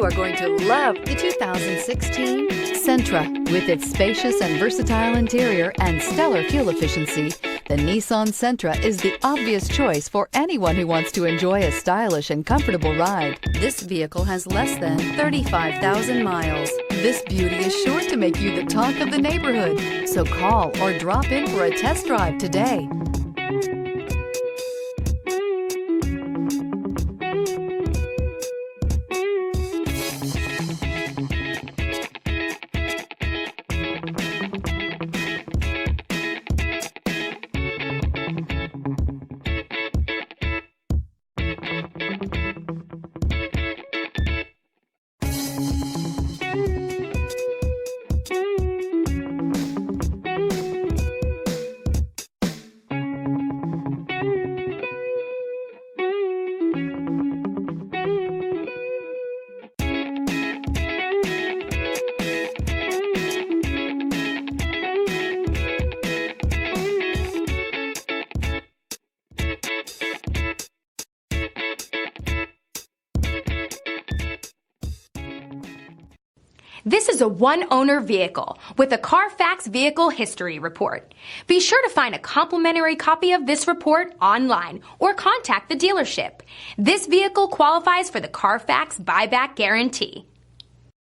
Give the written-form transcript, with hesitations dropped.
You are going to love the 2016 Sentra. With its spacious and versatile interior and stellar fuel efficiency, the Nissan Sentra is the obvious choice for anyone who wants to enjoy a stylish and comfortable ride. This vehicle has less than 35,000 miles. This beauty is sure to make you the talk of the neighborhood. So call or drop in for a test drive today. This is a one-owner vehicle with a Carfax Vehicle History Report. Be sure to find a complimentary copy of this report online or contact the dealership. This vehicle qualifies for the Carfax Buyback Guarantee.